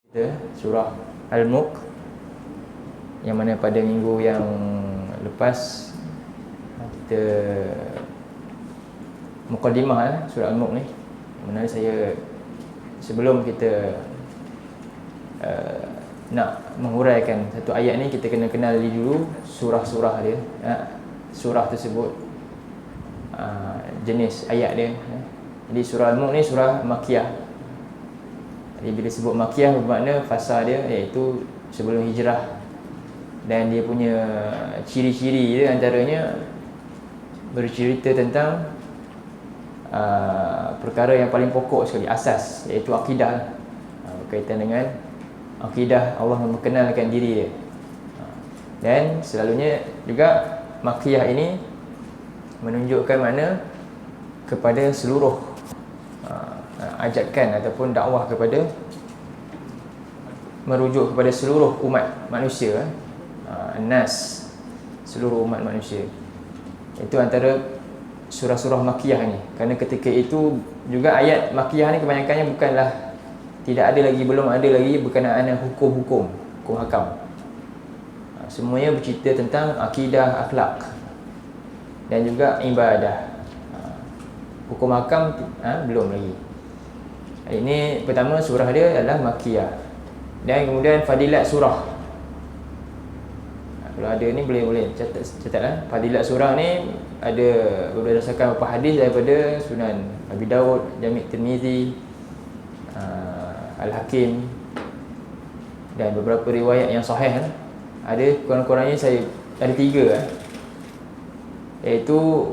Kita surah Al-Mulk, yang mana pada minggu yang lepas kita mukadimah surah Al-Mulk ni, mana saya sebelum kita nak menguraikan satu ayat ni, kita kena kenali dulu surah-surah dia, surah tersebut, jenis ayat dia. Jadi surah Al-Mulk ni surah Makkiyah. Jadi bila sebut Makkiyah bermakna fasa dia iaitu sebelum hijrah, dan dia punya ciri-ciri dia antaranya bercerita tentang perkara yang paling pokok sekali, asas, iaitu akidah, berkaitan dengan akidah Allah memperkenalkan diri dia. Dan selalunya juga Makkiyah ini menunjukkan mana kepada seluruh ajakan ataupun dakwah kepada, merujuk kepada seluruh umat manusia, nas, seluruh umat manusia. Itu antara surah-surah Makkiyah ni. Kerana ketika itu juga ayat Makkiyah ni kebanyakannya bukanlah, tidak ada lagi, belum ada lagi berkenaan hukum hakam. Semuanya bercerita tentang akidah, akhlak dan juga ibadah. Hukum hakam belum lagi. Ini pertama, surah dia adalah Makkiyah. Dan kemudian fadilat surah. Kalau ada ni boleh catatlah. Fadilat surah ni ada berdasarkan beberapa hadis daripada Sunan Abi Daud, Jami' Tirmizi, Al-Hakim, dan beberapa riwayat yang sahih. Ada kurang-kurangnya saya ada 3, iaitu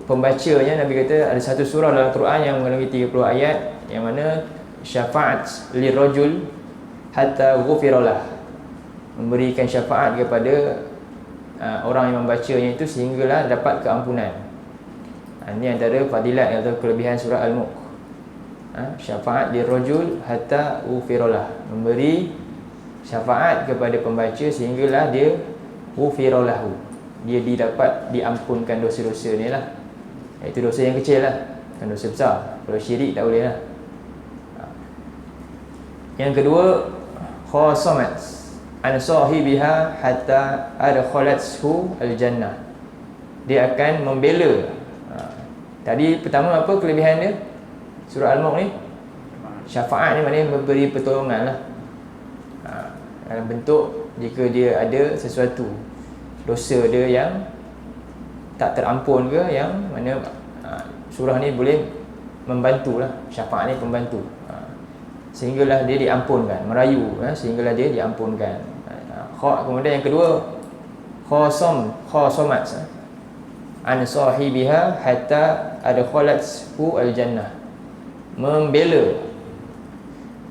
pembacanya, Nabi kata ada satu surah dalam Quran yang mengandungi 30 ayat, yang mana syafaat lirajul hatta ghufiralah, memberikan syafaat kepada orang yang membacanya itu sehinggalah dapat keampunan. Ini antara fadilat atau kelebihan surah Al-Mulk. Syafaat lirajul hatta ghufiralah, memberi syafaat kepada pembaca sehinggalah dia ghufiralahu, dia didapat diampunkan dosa-dosa ni lah. Itu dosa yang kecil lah, bukan dosa besar. Kalau syirik tak boleh lah. Yang kedua, khasamat an sahibiha hatta adkhalathu al-jannah, dia akan membela. Tadi pertama apa kelebihan dia surah Al-Mulk ni? Syafaat ni maknanya memberi pertolongan lah, dalam bentuk jika dia ada sesuatu dosa dia yang tak terampun ke, yang mana surah ni boleh membantulah, syafaat ni pembantu, sehinggalah dia diampunkan, merayu, sehinggalah dia diampunkan. Kemudian yang kedua, khasamat an sahibiha hatta adkhalathu al-jannah, membela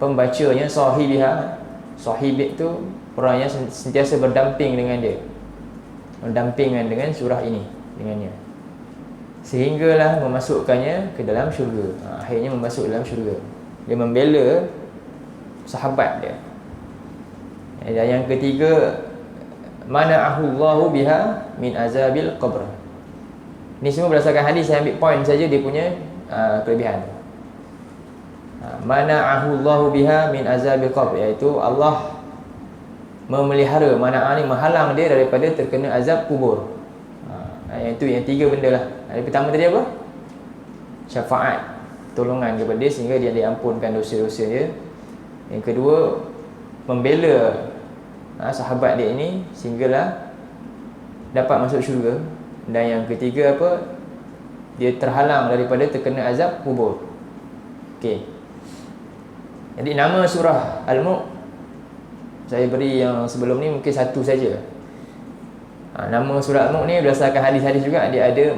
pembacanya, sahibiha, sahib itu orang yang sentiasa berdamping dengan dia, berdampingan dengan surah ini, dengannya, sehinggalah memasukkannya ke dalam syurga. Akhirnya memasuk dalam syurga. Dia membela sahabat dia. Dan yang ketiga, mana'ahu Allahu biha min azabil qabr. Ini semua berdasarkan hadis, saya ambil poin saja dia punya kelebihan. Mana'ahu Allahu biha min azabil qabr, iaitu Allah memelihara, mana'ah ni menghalang dia daripada terkena azab kubur. Yang itu yang 3 benda lah. Yang pertama tadi apa? Syafaat, pertolongan kepada dia sehingga dia diampunkan dosa-dosa dia. Yang kedua, membela sahabat dia ini sehinggalah dapat masuk syurga. Dan yang ketiga apa? Dia terhalang daripada terkena azab kubur. Okey. Jadi nama surah Al-Mulk saya beri yang sebelum ni mungkin satu saja. Nama surah Al-Mulk ni berdasarkan hadis-hadis juga, dia ada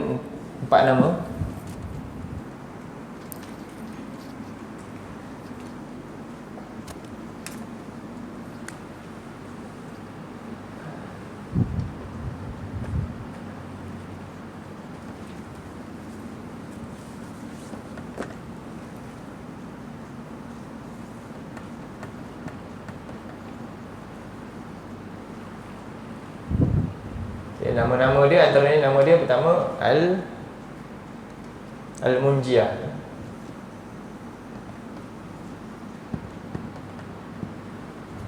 4 nama. Nama-nama dia, antaranya nama dia pertama Al-Munjiyah.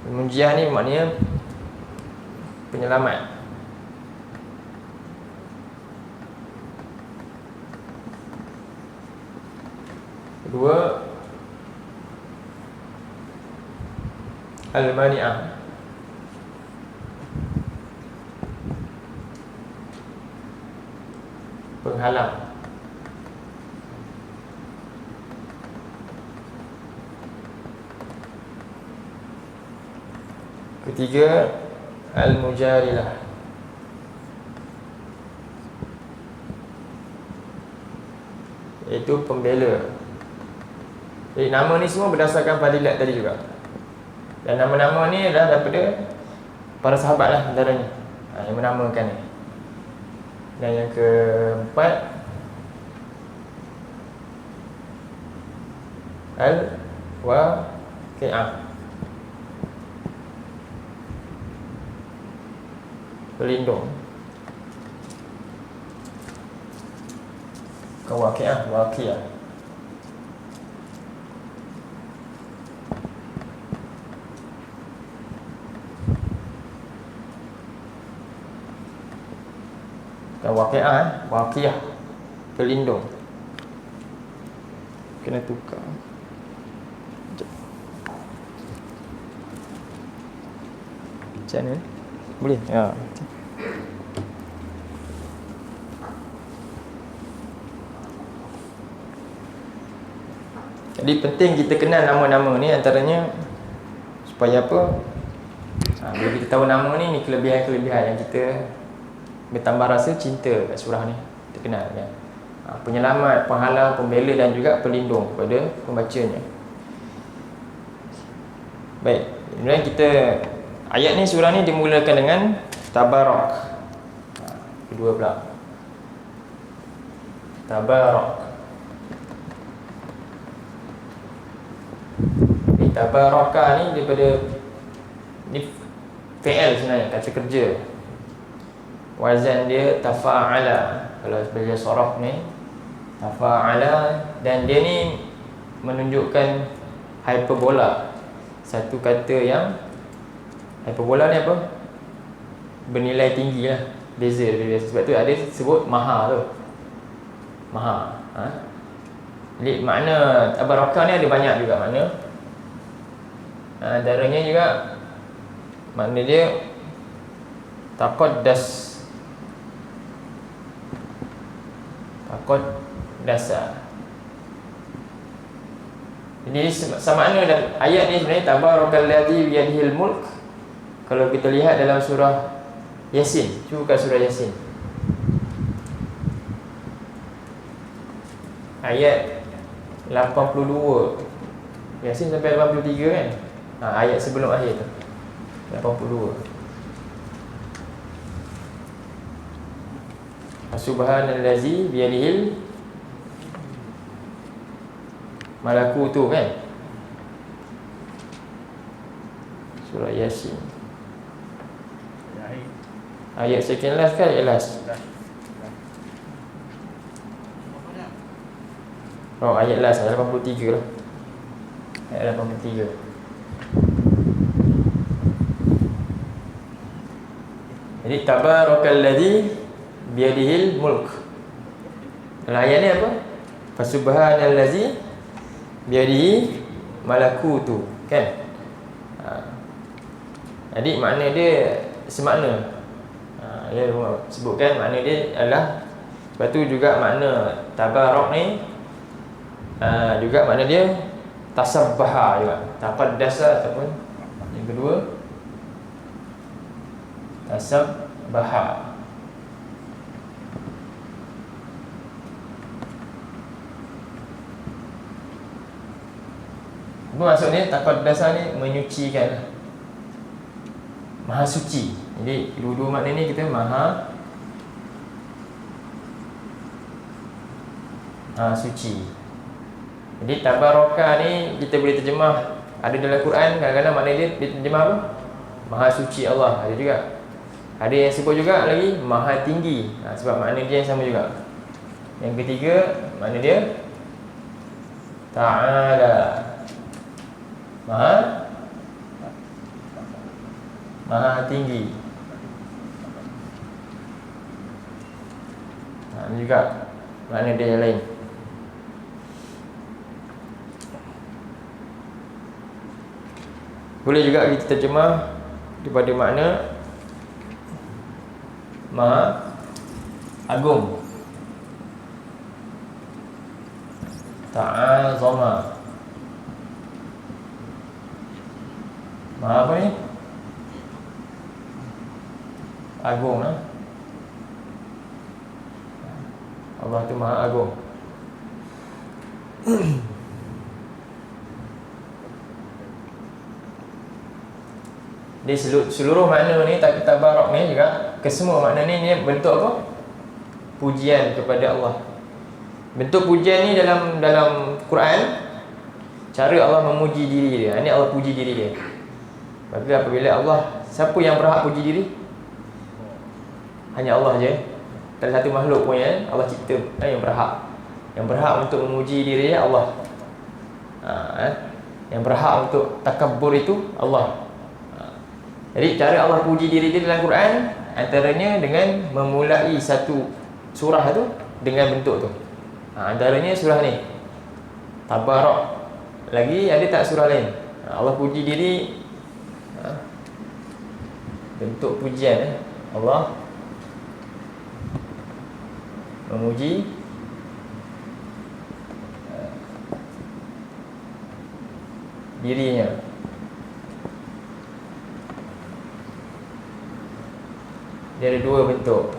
Munjiah ni maknanya penyelamat. Kedua, al-mani'ah, penghalang. Ketiga, al-mujarilah, iaitu pembela. Jadi nama ni semua berdasarkan fadilat tadi juga. Dan nama-nama ni adalah daripada para sahabat lah antaranya, yang menamakan ni. Dan yang keempat, al-waqi'ah, pelindung. Bukan waqi'ah, waqi'ah. Bukan waqi'ah, waqi'ah, pelindung. Kena tukar. Macam mana? Boleh? Ya. Jadi penting kita kenal nama-nama ni, antaranya supaya apa? Bila kita tahu nama ni kelebihan-kelebihan yang kita bertambah rasa cinta kat surah ni. Kita kenal kan. Penyelamat, penghalang, pembela dan juga pelindung kepada pembacanya. Baik, kemudian kita ayat ni, surah ni dimulakan dengan tabarak. Kedua pula, tabarak. Tabaraka ni daripada ni fi'il sebenarnya, kata kerja. Wazan dia tafa'ala. Kalau sebagai sorof ni tafa'ala, dan dia ni menunjukkan hyperbola. Satu kata yang hyperbola ni apa? Bernilai tinggi lah, beza dari biasa. Sebab tu ada sebut maha tu, maha. Jadi makna tabaraka ni ada banyak juga makna. Antaranya juga makna dia taqaddas, taqaddasa. Jadi sama makna dan ayat ni sebenarnya tabarakalladzi biyadihil mulk. Kalau kita lihat dalam surah Yasin, cuba buka surah Yasin, ayat 82. Yasin sampai 83 kan? Ayat sebelum akhir tu 82. Subhanallazi biyadihil malakutu kan? Surah Yasin ayat sekian last kan? Ayat last. Oh, ayat last, ayat 83 lah. Ayat 83. Jadi tabarakalladzi biyadihil mulk. Dalam ayat ni apa? Fasubhanallazi biyadihi malakutu kan? Jadi makna dia semakna. Dia sebutkan makna dia adalah, sebab tu juga makna tabarak ni juga makna dia tasabbaha juga, taqaddasa ataupun yang kedua tasabbaha. Apa maksudnya taqaddasa ni? Menyucikan, maha suci. Jadi dua-dua makna ni kita maha suci. Jadi tabaraka ni kita boleh terjemah, ada dalam Quran kadang-kadang makna dia diterjemah apa? Maha suci Allah. Ada juga, ada yang sebut juga lagi maha tinggi. Sebab makna dia yang sama juga. Yang ketiga makna dia ta'ala, maha Maha tinggi. Ini juga makna dia yang lain. Boleh juga kita terjemah daripada makna Maha Agung. Ta'azama. Maha apa ni? Agung lah. Allah tu Maha Agung. Di seluruh makna ni, tabarak ni juga, kesemua makna ni bentuk apa? Pujian kepada Allah. Bentuk pujian ni dalam Quran, cara Allah memuji diri dia. Ini Allah puji diri dia. Maka apabila Allah, siapa yang berhak puji diri? Hanya Allah je. Tak ada satu makhluk pun yang Allah cipta yang berhak. Yang berhak untuk memuji diri dia Allah. Yang berhak untuk takabbur itu Allah. Jadi cara Allah puji diri dia dalam Quran, antaranya dengan memulai satu surah tu dengan bentuk tu. Antaranya surah ni Tabarak. Lagi ada tak surah lain? Allah puji diri, bentuk pujian Allah memuji dirinya. Dia ada dua bentuk.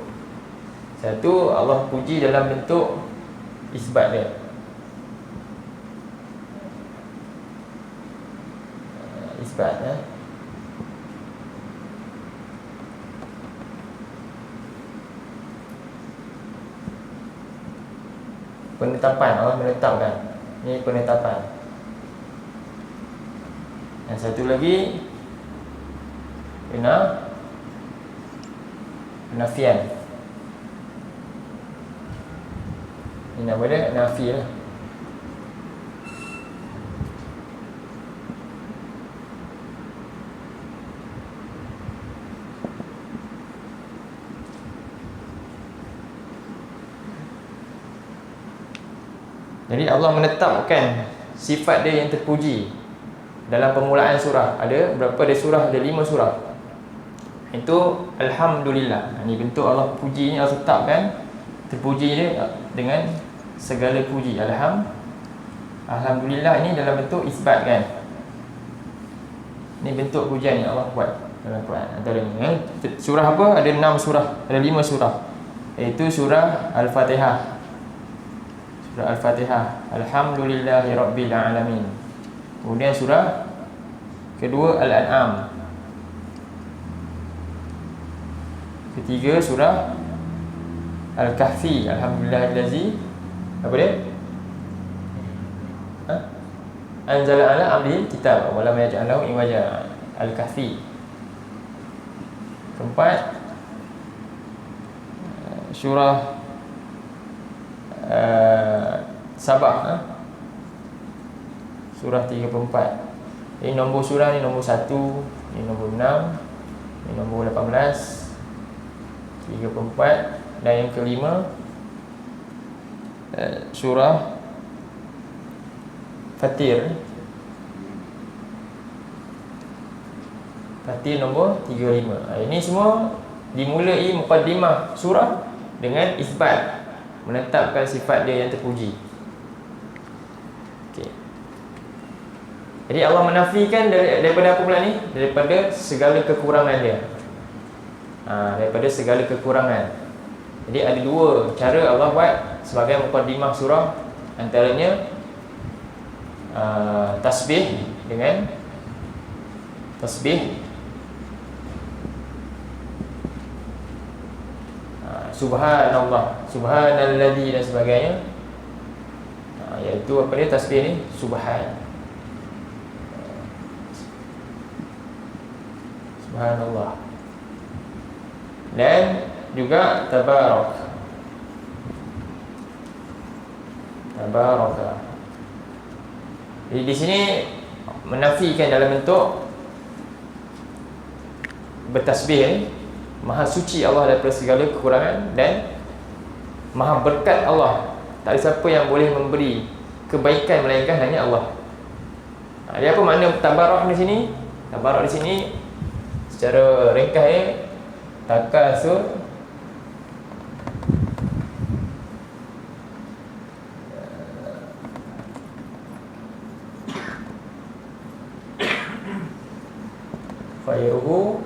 Satu, Allah puji dalam bentuk isbat dia. Isbat penetapan, Allah menetapkan. Ini penetapan. Yang satu lagi penafian. Ini nama dia nafi lah. Jadi Allah menetapkan sifat dia yang terpuji dalam permulaan surah. Ada berapa? Ada surah, ada 5 surah. Itu Alhamdulillah. Ini bentuk Allah puji ni, Allah tetapkan terpuji dia dengan segala puji. Alhamdulillah ini dalam bentuk isbat kan. Ini bentuk pujian yang Allah buat dalam Quran. Antaranya surah apa? Ada 6 surah, ada 5 surah. Iaitu surah Al-Fatihah. Surah Al-Fatihah, Alhamdulillahirabbil alamin. Kemudian surah kedua Al-An'am. Ketiga surah Al-Kahfi, Alhamdulillahillazi apa dia? Anzala ala abdihi kitab wa lam yaj'alhu iwaja. Al-Kahfi. Keempat surah Sabah, surah 34. Ini nombor surah ni nombor 1, ini nombor 6, ini nombor 18, 34. Dan yang kelima surah Fatir. Fatir nombor 35. Ini semua dimulai muqaddimah surah dengan isbat, menetapkan sifat dia yang terpuji. Okey. Jadi Allah menafikan daripada apa pula ni? Daripada segala kekurangan dia. Daripada segala kekurangan. Jadi ada dua cara Allah buat sebagai muqaddimah surah. Antaranya tasbih dengan tasbih, subhanallah, subhanalladzi dan sebagainya. Iaitu apa dia tasbih ni? Subhanallah. Dan juga tabarak. Jadi di sini menafikan dalam bentuk bertasbih ni, maha suci Allah daripada segala kekurangan dan maha berkat Allah. Tak ada siapa yang boleh memberi kebaikan melainkan hanya Allah. Dia apa makna tabarok di sini? Tabarok di sini secara ringkas takasur khairuhu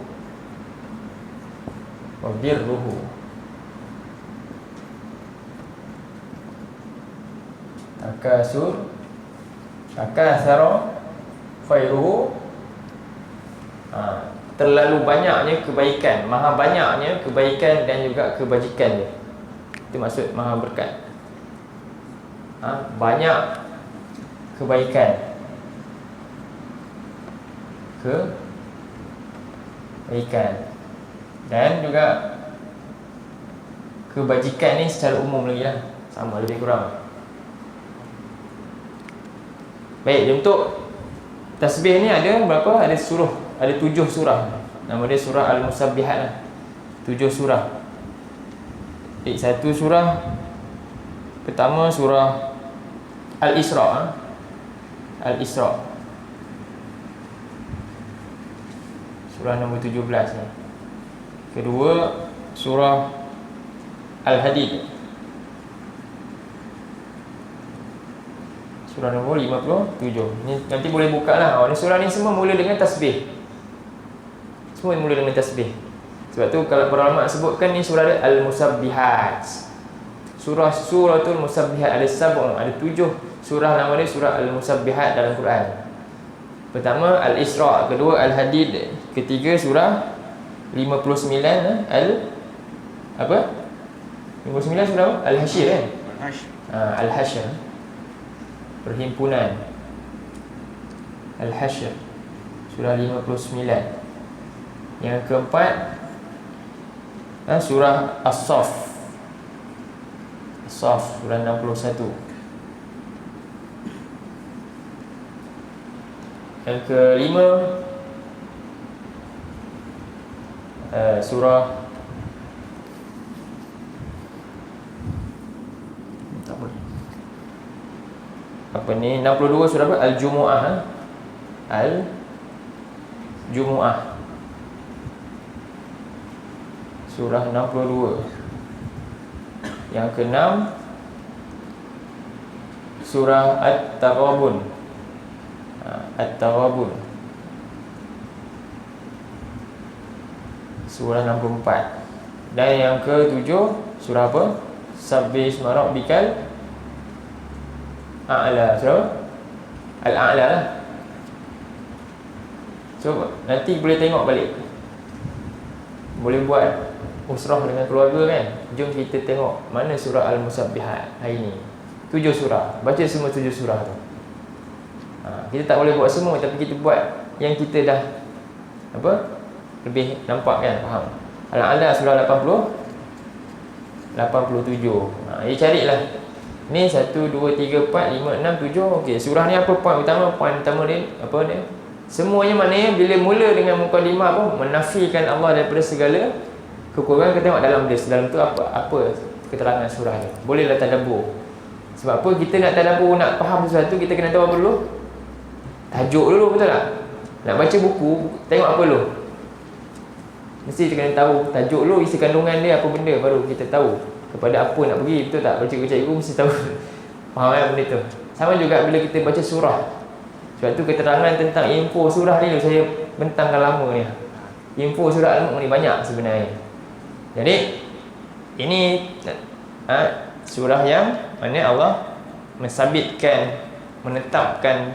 wa birruhu. Takasara khairuhu, terlalu banyaknya kebaikan, maha banyaknya kebaikan dan juga kebajikan dia. Itu maksud maha berkat. Banyak kebaikan, dan juga kebajikan ni secara umum lagi lah, sama lebih kurang. Baik, untuk tasbih ni ada berapa? Ada 7 surah. Nama dia surah Al-Musabbihat lah. 7 surah. Satu surah pertama surah Al-Isra. Al-Isra, surah nombor 17 ni. Kedua surah Al-Hadid, surah nombor 57. Ni nanti boleh buka lah. Surah ni semua mula dengan tasbih. Semua mula dengan tasbih. Sebab tu kalau para ulama sebutkan ni surah Al-Musabbihat. Suratul Musabbihat ada 7. Ada 7 surah nama dia surah Al-Musabbihat dalam Quran. Pertama Al-Isra, kedua Al-Hadid, ketiga surah 59 apa? 59 surah Al-Hasyr kan? Al-Hasyr. Perhimpunan Al-Hasyr, surah 59. Yang keempat surah As-Saff. As-Saff, surah 61. Yang kelima surah apa ni, 62 surah apa? Al-Jumu'ah. Al-Jumu'ah, surah 62. Yang keenam surah At-Taghabun. At-Taghabun, surah 64. Dan yang ketujuh surah apa? Sabbih isma rabbikal A'la. Surah Al-A'la lah. So nanti boleh tengok balik, boleh buat usrah dengan keluarga kan. Jom kita tengok mana surah Al-Musabbihat hari ni. 7 surah. Baca semua 7 surah tu. Kita tak boleh buat semua, tapi kita buat yang kita dah lebih nampak kan, faham. Al-A'la surah 87. Dia carilah. Ni 1, 2, 3, 4, 5, 6, 7. Okey, surah ni apa poin utama? Poin utama dia apa dia? Semuanya maknanya bila mula dengan mukadimah menafikan Allah daripada segala kekurangan. Kita tengok dalam tu apa keterangan surah ni. Bolehlah tadabbur. Sebab apa? Kita nak tadabbur, nak faham sesuatu, kita kena tahu apa dulu? Tajuk dulu, betul tak? Nak baca buku, tengok apa dulu? Mesti kita kena tahu tajuk dulu, isi kandungan dia apa benda, baru kita tahu kepada apa nak pergi, betul tak? Baca cikgu mesti tahu. Faham kan benda tu? Sama juga bila kita baca surah. Sebab tu keterangan tentang info surah ni saya bentangkan lama ni. Info surah Al-Mulk ni banyak sebenarnya. Jadi ini surah yang mana Allah mensabitkan, menetapkan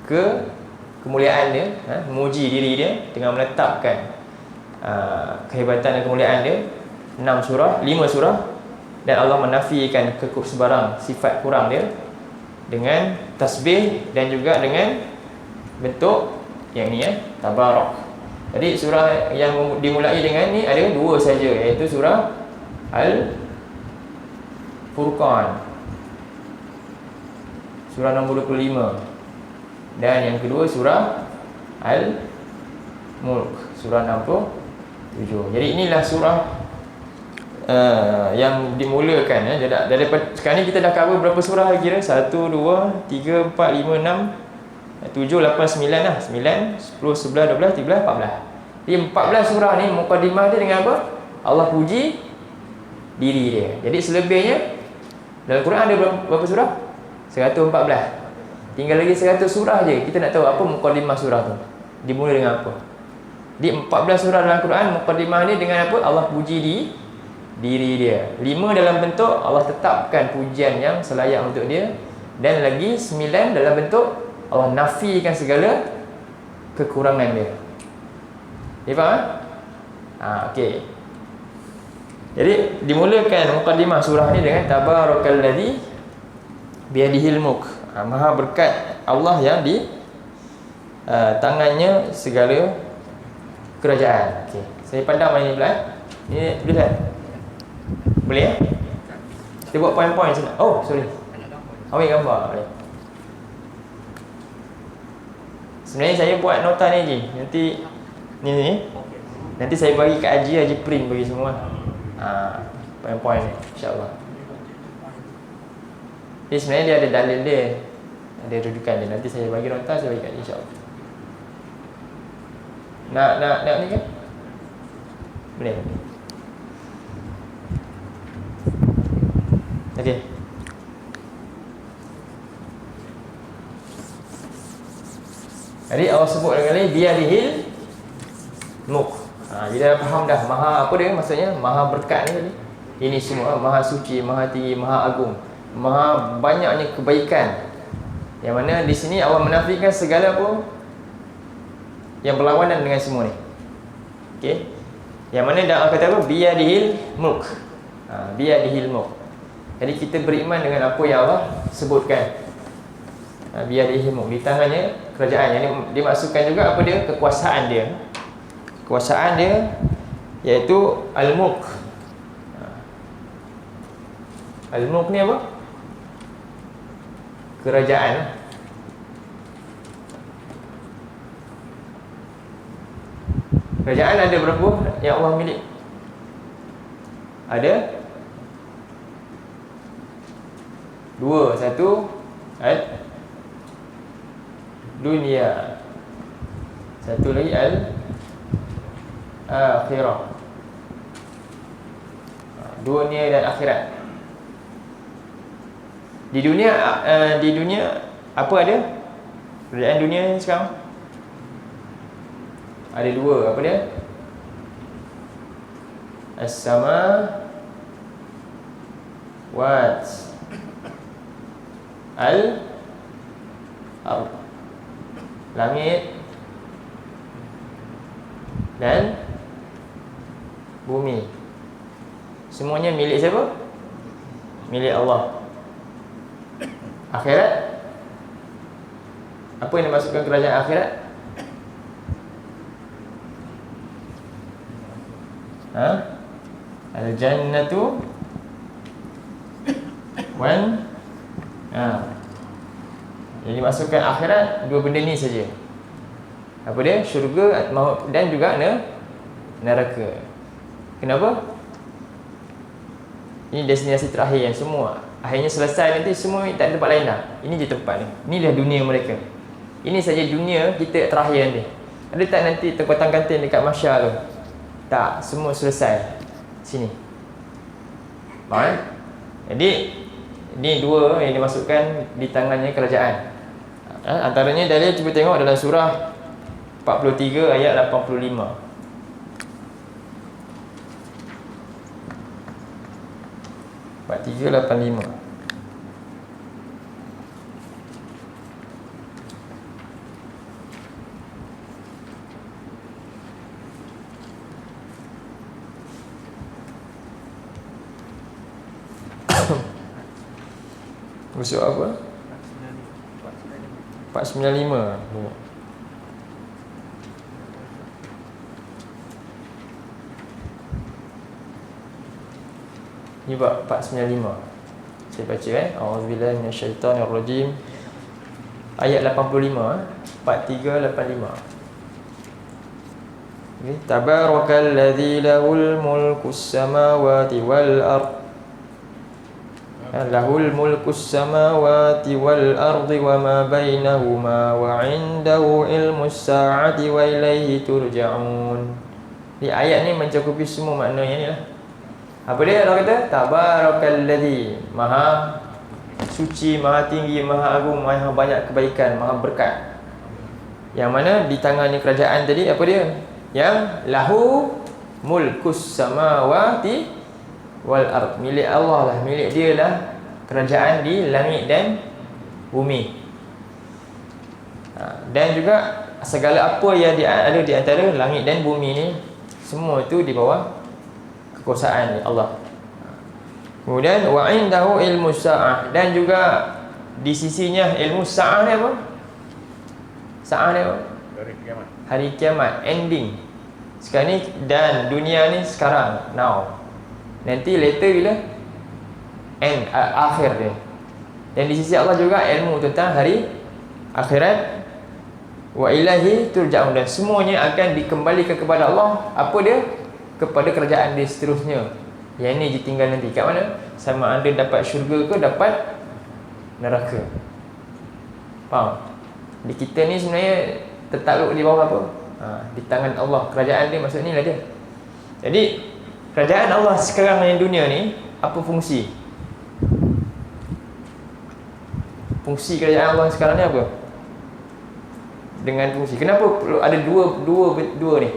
kemuliaan dia, memuji diri dia dengan meletakkan kehebatan dan kemuliaan dia. 5 surah, dan Allah menafikan sebarang sifat kurang dia dengan tasbih dan juga dengan bentuk yang ni tabarak. Jadi surah yang dimulai dengan ni ada 2 saja, iaitu surah Al-Furqan, surah nombor 25, dan yang kedua surah Mulk, surah 67. Jadi inilah surah yang dimulakan ya. Daripada sekarang ni kita dah cover berapa surah kira? 1 2 3 4 5 6 7 8 9 lah. 9 10 11 12 13 14. Jadi 14 surah ni mukadimah dia dengan apa? Allah puji diri dia. Jadi selebihnya dalam Quran ada berapa surah? 114. Tinggal lagi 100 surah je. Kita nak tahu apa mukadimah surah tu. Dimulai dengan apa? Di 14 surah dalam Quran, mukadimah ni dengan apa? Allah puji diri dia. 5 dalam bentuk Allah tetapkan pujian yang selayak untuk dia, dan lagi 9 dalam bentuk Allah nafikan segala kekurangan dia. Dia faham? Okey. Jadi dimulakan mukadimah surah ni dengan tabarakalladzi biyadihil mulk. Maha berkat Allah yang di tangannya segala kerajaan. Okey. Saya padam ini pula. Ini tulisan. Boleh ya? Kita buat poin-poin sini. Oh, sorry. Ambil gambar boleh. Sebenarnya saya buat nota ni je. Nanti ni. Nanti saya bagi kat Haji print bagi semua. Poin-poin ni insya-Allah. Jadi sebenarnya dia ada dalil dia. Ada rujukan dia. Nanti saya bagi nota, saya bagi kat dia insya-Allah. Nak ni kan? Boleh. Okey. Jadi Allah sebut dengan ni biyadihil mulk. Bila dah faham dah maha apa dia maksudnya, maha berkat ni. Ini semua maha suci, maha tinggi, maha agung, maha banyaknya kebaikan. Yang mana di sini Allah menafikan segala apa yang berlawanan dengan semua ni. Okey. Yang mana dah kata apa? Biyadihil mulk. Biyadihil mulk. Jadi kita beriman dengan apa yang Allah sebutkan. Biyadihil mulk, di tangannya kerajaan. Yang ini dimaksudkan juga apa dia? Kekuasaan dia. Kekuasaan dia iaitu al-mulk. Al-mulk ni apa? Kerajaan. Kerajaan ada berapa yang Allah milik? Ada dua. Satu dunia. Satu lagi akhirah. Dunia dan akhirat. Di dunia apa ada? Kerajaan dunia sekarang ada dua. Apa dia? As-sama wat al-ard. Langit dan bumi. Semuanya milik siapa? Milik Allah. Akhirat, apa yang dimaksudkan kerajaan akhirat? Al-jannatu wan yang dimaksudkan akhirat dua benda ni saja. Apa dia? Syurga dan juga neraka. Kenapa? Ini destinasi terakhir yang semua akhirnya selesai, nanti semua tak ada tempat lain dah. Ini je tempat ni. Inilah dunia mereka. Ini saja dunia kita terakhir nanti. Ada tak nanti tempatan kantin dekat Masyar tu? Tak, semua selesai sini. Faham? Jadi ini dua yang dimasukkan di tangannya kerajaan. Antaranya dalil cuba tengok dalam surah 43 ayat 85. Empat 385. Masuk apa? 495. Ni bab 495. Saya baca A'udzubillahi minasyaitonirrajim. Ayat 85 4385. Tabarakalladzi lahul mulkus samawati wal ard. Lahul mulkus samawati wal ardi wa ma bainahuma wa 'indahu ilmus sa'ati wa ilaihi turja'un. Di ayat ni mencakupi semua maknanya ni lah. Apa dia Allah kata? Tabarakalladzi, maha suci, maha tinggi, maha agung, maha banyak kebaikan, maha berkat. Yang mana di tangannya kerajaan tadi apa dia? Yang lahu mulkus samawati wal ard, milik Allah lah, milik dia lah kerajaan di langit dan bumi. Dan juga segala apa yang ada di antara langit dan bumi ni, semua itu di bawah kekuasaan Allah. Kemudian wa indahu ilmu sa'ah, dan juga di sisinya ilmu sa'ah ni apa? Sa'ah ni apa? Hari kiamat, ending. Sekarang ni, dan dunia ni sekarang, now. Nanti later bila end, akhir dia. Dan di sisi Allah juga ilmu tentang hari akhirat. Wa ilahi turja'un, dan semuanya akan dikembalikan kepada Allah. Apa dia? Kepada kerajaan dia seterusnya. Yang ni ditinggal nanti kat mana? Sama ada dapat syurga ke dapat neraka. Faham? Di kita ni sebenarnya tertakluk di bawah apa? Di tangan Allah. Kerajaan dia maksud ni lah dia. Jadi kerajaan Allah sekarang di dunia ni, apa fungsi? Fungsi kerajaan Allah sekarang ni apa? Dengan fungsi, kenapa perlu ada dua ni?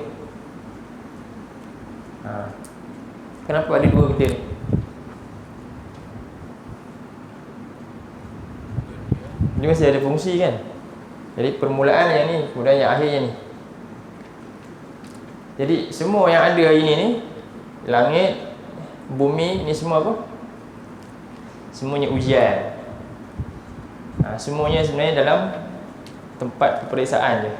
Kenapa ada dua benda ni? Dia mesti ada fungsi kan? Jadi permulaan yang ni, kemudian yang akhir yang ni. Jadi semua yang ada hari ni, langit, bumi ni semua apa? Semuanya ujian. Semuanya sebenarnya dalam tempat peperiksaan je.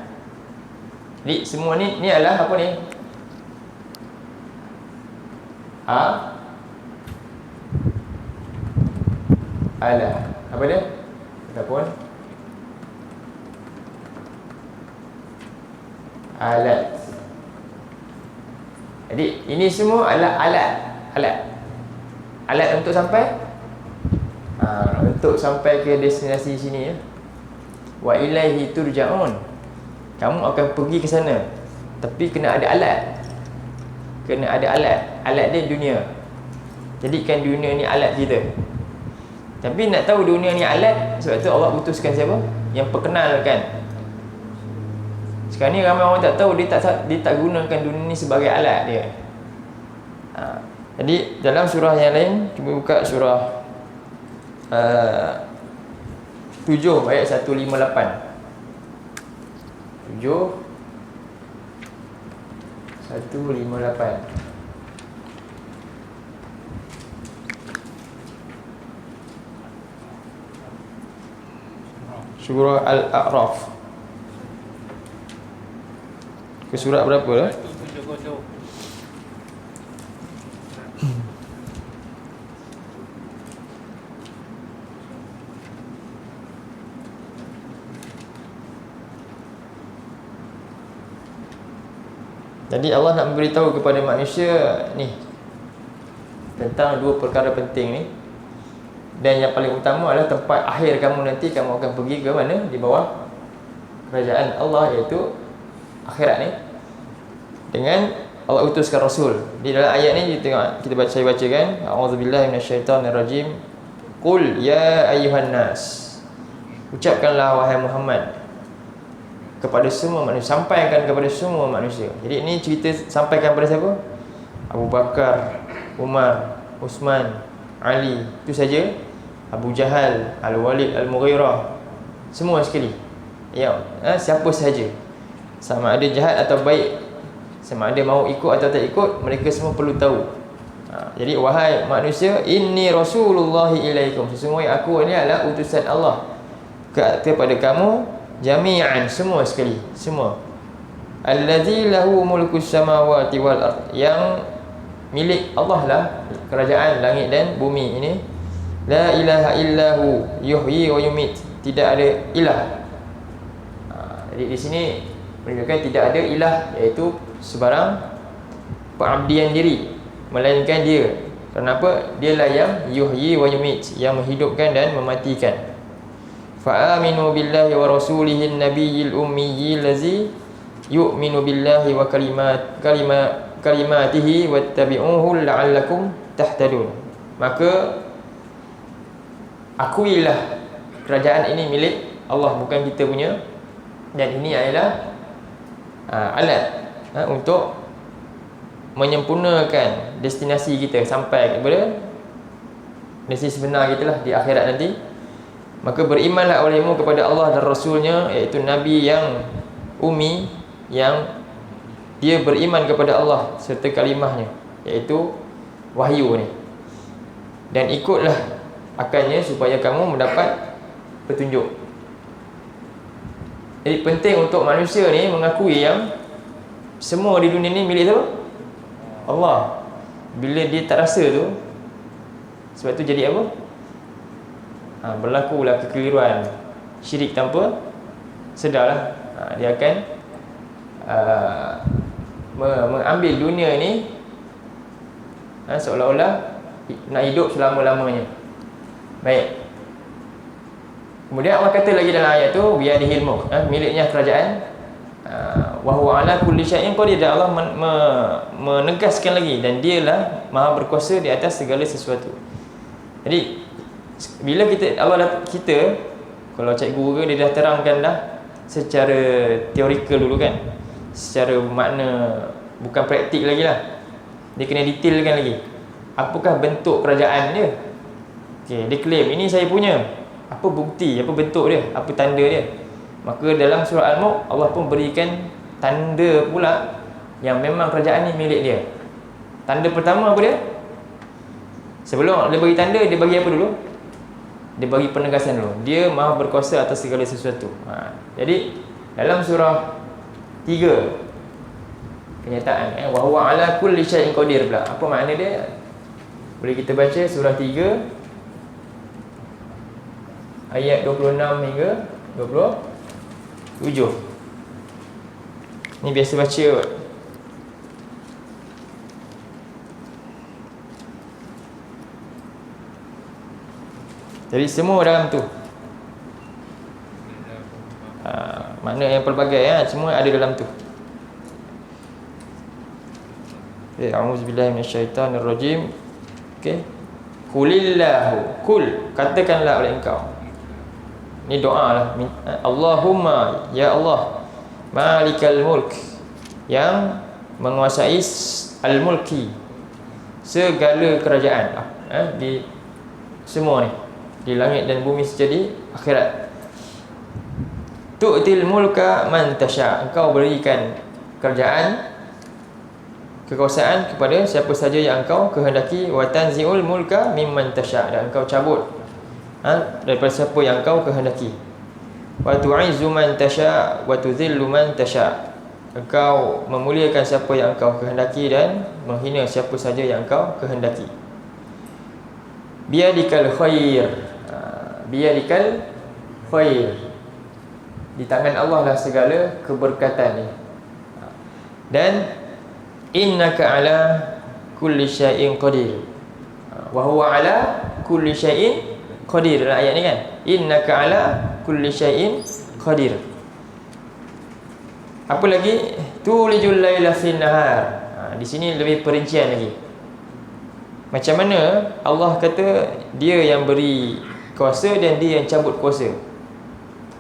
Jadi semua ni adalah apa ni? Apa dia? Ataupun alat. Jadi ini semua adalah alat untuk sampai ke destinasi sini ya. Wa ilaihi turja'un. Kamu akan pergi ke sana, tapi kena ada alat. Alat dia dunia. Jadikan dunia ni alat kita. Tapi nak tahu dunia ni alat, sebab tu Allah utuskan siapa? Yang perkenalkan. Sekarang ni ramai orang tak tahu, dia tak gunakan dunia ni sebagai alat dia. Jadi dalam surah yang lain, cuba buka surah 7 ayat 158. 158. Surah Al-A'raf. Ke surat berapa lah? Jadi Allah nak memberitahu kepada manusia ni tentang dua perkara penting ni. Dan yang paling utama adalah tempat akhir kamu nanti, kamu akan pergi ke mana? Di bawah kerajaan Allah, iaitu akhirat ni. Dengan Allah utuskan Rasul. Di dalam ayat ni saya bacakan, a'udzubillahi minasyaitonirrajim. Qul ya ayyuhan nas. Ucapkanlah wahai Muhammad kepada semua manusia, sampaikan kepada semua manusia. Jadi ini cerita sampaikan kepada siapa? Abu Bakar, Umar, Uthman, Ali, itu saja. Abu Jahal, Al-Walid, Al-Mughirah, semua sekali. Ya, siapa sahaja, sama ada jahat atau baik, sama ada mau ikut atau tak ikut, mereka semua perlu tahu. Jadi wahai manusia, inni rasulullahi ilaikum, sesungguhnya aku ini adalah utusan Allah kepada kamu, jami'an, semua sekali, semua. Allazi lahu mulkus samawati wal ard, yang milik Allah lah kerajaan langit dan bumi ini. La ilaha illahu yuhyi wa yumit, tidak ada ilah. Jadi di sini menunjukkan tidak ada ilah, iaitu sebarang pengabdian diri, melainkan dia. Kenapa? Dialah yang yuhyi wa yumit, yang menghidupkan dan mematikan. Fa aminu billahi wa rasulihi an-nabiyil ummiyil ladzi yu'minu billahi wa kalimatihi wattabi'uhu la'allakum tahtadun. Maka akuilah kerajaan ini milik Allah, bukan kita punya, dan ini adalah alat untuk menyempurnakan destinasi kita sampai kepada destinasi sebenar kita lah di akhirat nanti. Maka berimanlah olehmu kepada Allah dan Rasulnya, iaitu Nabi yang ummi, yang dia beriman kepada Allah serta kalimahnya, iaitu wahyu ni, dan ikutlah akannya supaya kamu mendapat petunjuk. Jadi penting untuk manusia ni mengakui yang semua di dunia ni milik siapa? Allah. Bila dia tak rasa tu, sebab tu jadi apa? Berlakulah kekeliruan, syirik tanpa sedarlah. Dia akan mengambil dunia ni seolah-olah nak hidup selama-lamanya. Baik. Kemudian Allah kata lagi dalam ayat tu, biyadihil mulk, miliknya kerajaan, wa huwa ala kulli syai'in qadir. Allah menegaskan lagi, dan dialah maha berkuasa di atas segala sesuatu. Jadi bila kita kalau cikgu ke, dia dah terangkan dah secara teorikal dulu kan, secara makna, bukan praktik lagi lah. Dia kena detailkan lagi apakah bentuk kerajaan dia. Dia claim ini saya punya, apa bukti, apa bentuk dia, apa tanda dia. Maka dalam surah Al-Mulk Allah pun berikan tanda pula yang memang kerajaan ni milik dia. Tanda pertama apa dia? Sebelum dia bagi tanda, dia bagi apa dulu? Dia bagi penegasan dulu. Dia maha berkuasa atas segala sesuatu. Jadi dalam surah 3 kenyataan, wa huwa ala kulli syai'in qadir pula. Apa makna dia? Boleh kita baca surah 3 ayat 26 hingga 27. Ni biasa baca. Jadi semua dalam tu. Makna yang pelbagai semua ada dalam tu. A'udzubillahi minasyaitanirrajim. Okey. Qulillahu, kul, katakanlah oleh engkau. Ini doa lah. Allahumma, ya Allah, malikal mulk, yang menguasai al-mulki, segala kerajaan di semua ni, di langit dan bumi serta di akhirat. Tu'til mulka man tasha, engkau berikan kerajaan, kekuasaan kepada siapa saja yang engkau kehendaki. Wa tanzi'ul mulka mimman tasha, dan engkau cabut daripada siapa yang engkau kehendaki. Wa tu'izzu man tasha wa tudhillu man tasha, engkau memuliakan siapa yang engkau kehendaki dan menghina siapa saja yang engkau kehendaki. Biyadikal khair, biyadikal khair, di tangan Allah lah segala keberkatan ni. Dan innaka ala kulli syai'in qadir, wa huwa ala kulli syai'in qadir. Dalam ayat ni kan, innaka ala kulli syai'in qadir. Apa lagi? Tulijul laila fin nahar. Di sini lebih perincian lagi. Macam mana Allah kata dia yang beri kuasa dan dia yang cabut kuasa.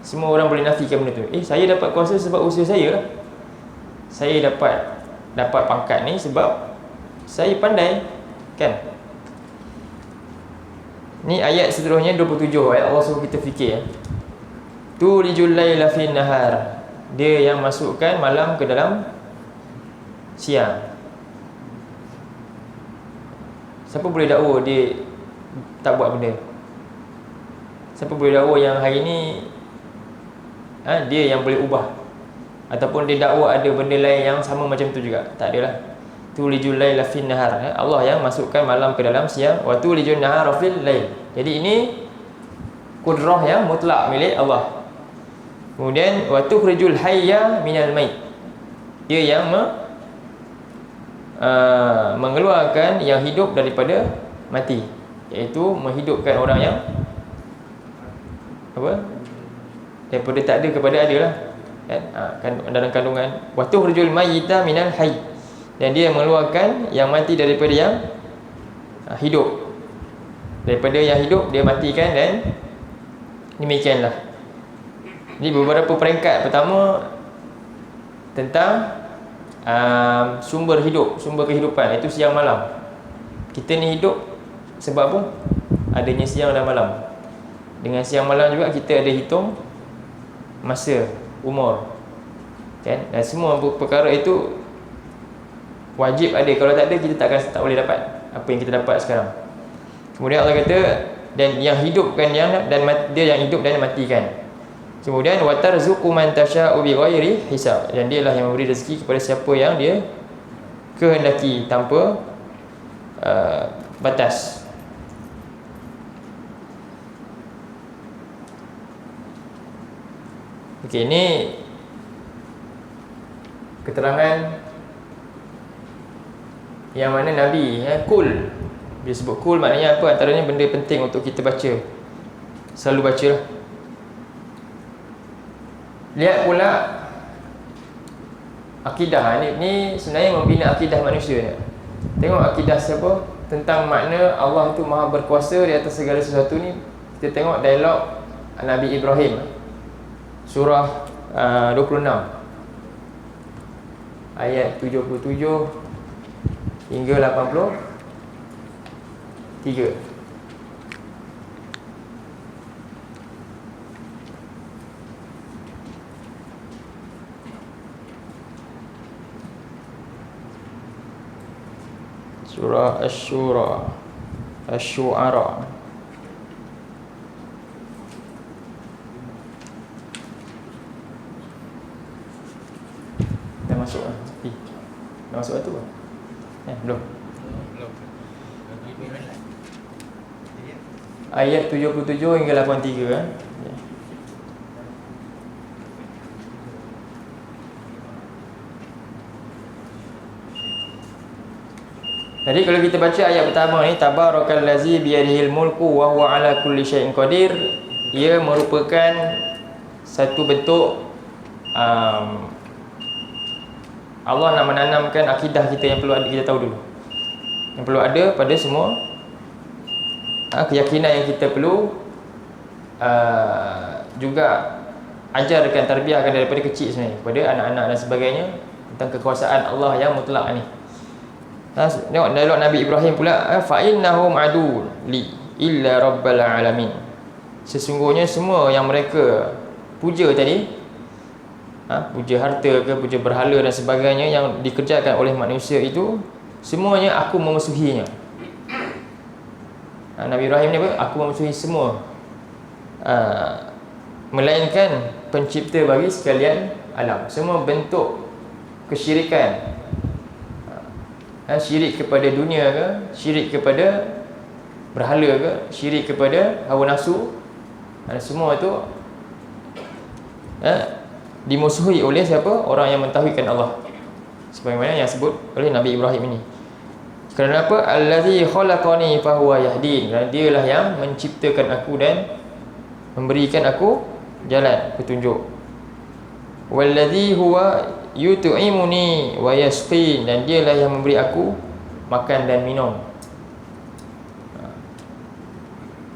Semua orang boleh nafikan benda tu. Saya dapat kuasa sebab usaha saya lah. Saya dapat pangkat ni sebab saya pandai, kan? Ni ayat seterusnya 27, ayat Allah suruh kita fikir. Tulijul laila fin nahar, dia yang masukkan malam ke dalam siang. Siapa boleh dakwa dia tak buat benda? Siapa boleh dakwa yang hari ni dia yang boleh ubah? Ataupun dia dakwa ada benda lain yang sama macam tu juga? Tak adalah. Tulijul laila fin nahar, Allah yang masukkan malam ke dalam siang. Wa tulijul nahara fil lail. Jadi ini kudrah yang mutlak milik Allah. Kemudian wa tukhrijul hayya minal mayt, dia yang mengeluarkan yang hidup daripada mati, iaitu menghidupkan orang yang apa? Daripada tak ada kepada ada lah, kan? Dalam kandungan wa tukhrijul mayyita minal hayy, dan dia mengeluarkan yang mati daripada yang hidup. Daripada yang hidup dia matikan, dan demikianlah. Jadi beberapa peringkat. Pertama tentang sumber hidup, sumber kehidupan, iaitu siang malam. Kita ni hidup sebab apa? Adanya siang dan malam. Dengan siang malam juga kita ada hitung masa, umur, kan? Dan semua perkara itu wajib ada. Kalau tak ada, kita tak boleh dapat apa yang kita dapat sekarang. Kemudian Allah kata, dan yang hidupkan dan dia yang hidup dan matikan. Kemudian wa tarzuqu man tasha'u bighairi hisab, dan dialah yang memberi rezeki kepada siapa yang dia kehendaki tanpa batas. Okey, ini keterangan yang mana Nabi kul. Dia sebut kul maknanya apa? Antaranya benda penting untuk kita baca. Selalu baca lah. Lihat pula akidah ni sebenarnya membina akidah manusia. Tengok akidah siapa tentang makna Allah itu maha berkuasa di atas segala sesuatu ni. Kita tengok dialog Nabi Ibrahim, surah 26 ayat 77 hingga 83. Surah Asy-Syu'ara. Dah masuk lah. Dah masuk lah tu kan? Belum. Ayat 77 hingga 83 kan? Jadi kalau kita baca ayat pertama ni, tabarakallazi biyadihil mulku wa huwa ala kulli syai'in qadir, ia merupakan satu bentuk Allah nak menanamkan akidah kita yang perlu ada, kita tahu dulu. Yang perlu ada pada semua keyakinan yang kita perlu juga ajarkan, tarbiahkan daripada kecil sebenarnya kepada anak-anak dan sebagainya, tentang kekuasaan Allah yang mutlak ni. Tengok dialog Nabi Ibrahim pula, fa innahum adu li illa rabbil alamin. Sesungguhnya semua yang mereka puja tadi, puja harta ke, puja berhala dan sebagainya yang dikerjakan oleh manusia itu, semuanya aku memusuhinya. Nabi Ibrahim ni apa? Aku memusuhi semua, melainkan pencipta bagi sekalian alam. Semua bentuk kesyirikan, syirik kepada dunia ke, syirik kepada berhala ke, syirik kepada hawa nafsu, semua itu dimusuhi oleh siapa? Orang yang mentauhidkan Allah, sebagaimana yang sebut oleh Nabi Ibrahim ini. Kerana apa? Allazi khalaqani fahuwa yahdin, dan dialah yang menciptakan aku dan memberikan aku jalan petunjuk. Wallazi huwa yut'imuni wa yasqin, dan dialah yang memberi aku makan dan minum.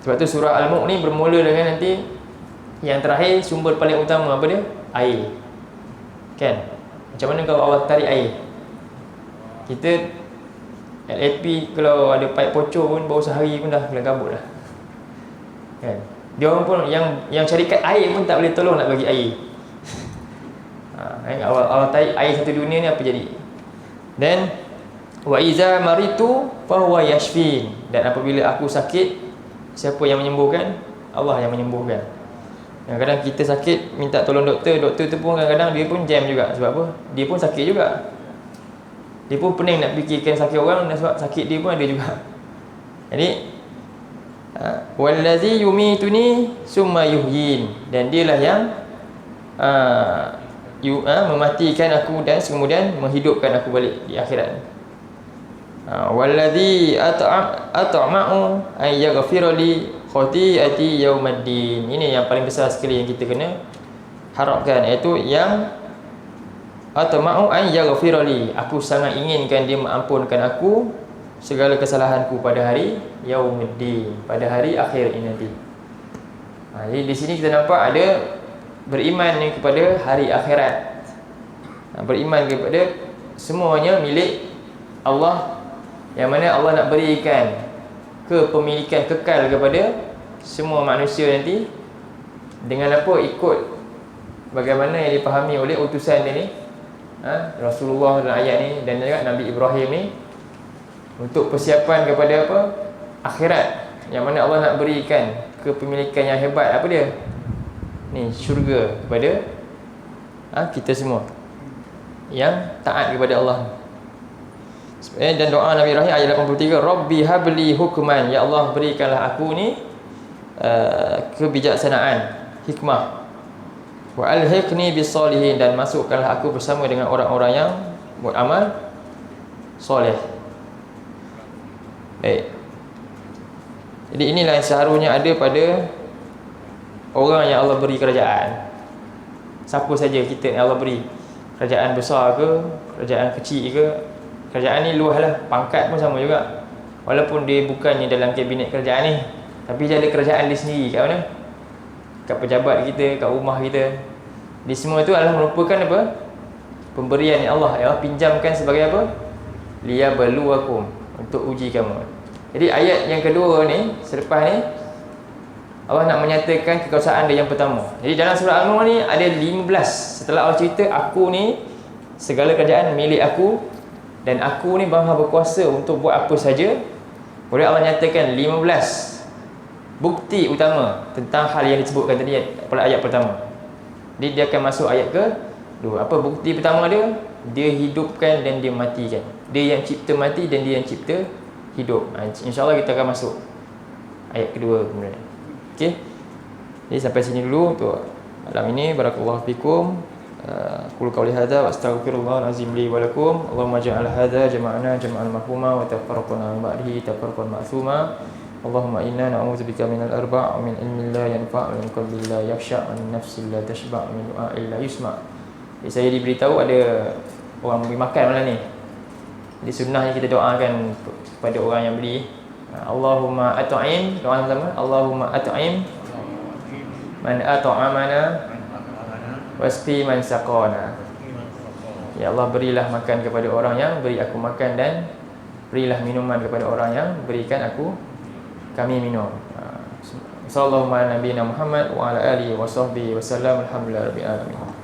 Sebab tu surah Al-Mulk ni bermula dengan nanti yang terakhir, sumber paling utama apa dia? Air. Kan? Macam mana kalau Allah tarik air? Kita LAP kalau ada pipe bocor pun baru sehari pun dah kelam kabut dah. Kan? Dia orang pun yang syarikat air pun tak boleh tolong nak bagi air. Awal tarik air satu dunia ni apa jadi? Dan wa iza maritu fa huwa yashfin, dan apabila aku sakit, siapa yang menyembuhkan? Allah yang menyembuhkan. Kadang-kadang kita sakit minta tolong doktor, doktor tu pun kadang-kadang dia pun jam juga. Sebab apa? Dia pun sakit juga. Dia pun pening nak fikirkan sakit orang, sebab sakit dia pun ada juga. Jadi wallazi yumituni summa yuhyin, dan dialah yang mematikan aku dan kemudian menghidupkan aku balik di akhirat. Walladzi at'ama'u ay yaghfira li khati'ati yaumiddin. Ini yang paling besar sekali yang kita kena harapkan, iaitu yang at'ama'u ay yaghfira li, aku sangat inginkan dia mengampunkan aku segala kesalahanku pada hari yaumiddin, pada hari akhir ini nanti. Jadi di sini kita nampak ada beriman kepada hari akhirat, beriman kepada semuanya milik Allah, yang mana Allah nak berikan kepemilikan kekal kepada semua manusia nanti. Dengan apa? Ikut bagaimana yang dipahami oleh utusan dia ni, Rasulullah dalam ayat ni, dan juga Nabi Ibrahim ni, untuk persiapan kepada apa? Akhirat, yang mana Allah nak berikan kepemilikan yang hebat. Apa dia? Ni syurga kepada kita semua yang taat kepada Allah. Dan doa Nabi Ibrahim ayat 83, Rabbi habli hukman, ya Allah berikanlah aku ni kebijaksanaan, hikmah. Wa alhiqni bisolihin, dan masukkanlah aku bersama dengan orang-orang yang buat amal soleh. Baik. Jadi inilah yang seharusnya ada pada orang yang Allah beri kerajaan. Siapa saja kita yang Allah beri kerajaan besar ke, kerajaan kecil ke, kerajaan ni luas lah, pangkat pun sama juga. Walaupun dia bukannya dalam kabinet kerajaan ni, tapi dia ada kerajaan dia sendiri. Kat mana? Kat pejabat kita, kat rumah kita. Di semua itu adalah merupakan apa? Pemberian yang Allah pinjamkan sebagai apa? Liyabluwakum, untuk uji kamu. Jadi ayat yang kedua ni, selepas ni Allah nak menyatakan kekuasaan dia yang pertama. Jadi dalam surah Al-Nur ni ada 15. Setelah Allah cerita aku ni segala kerajaan milik aku, dan aku ni maha berkuasa untuk buat apa saja, kemudian Allah nyatakan 15 bukti utama tentang hal yang disebutkan tadi pada ayat pertama. Jadi dia akan masuk ayat ke dua. Apa bukti pertama dia? Dia hidupkan dan dia matikan. Dia yang cipta mati dan dia yang cipta hidup. InsyaAllah kita akan masuk ayat kedua kemudian. Okey. Jadi sampai sini dulu untuk malam ini. Barakallahu fikum. Qul qawli hadza wa astaghfirullahal azim li wa lakum. Allahumma ja'al hadza jama'ana jama'an marhuma wa tafarraqna min ba'dihi tafarraqan ma'suma. Allahumma inna na'udzubika minal arba' wa min ilmin la yanfa' wa min qalbin la yakhsha' wa min nafsin la tashba' wa min du'a'in la yusma'. Jadi saya diberitahu ada orang beri makan malam ni. Jadi sunnahnya kita doakan kepada orang yang beli. Allahumma at'im, doa pertama, Allahumma at'im man at'amana wasqi man saqana. Ya Allah, berilah makan kepada orang yang beri aku makan, dan berilah minuman kepada orang yang berikan kami minum. Sallallahu alaihi wa sallam Muhammad wa ala alihi wa sahbihi wa sallam. Alhamdulillah rabbil alamin.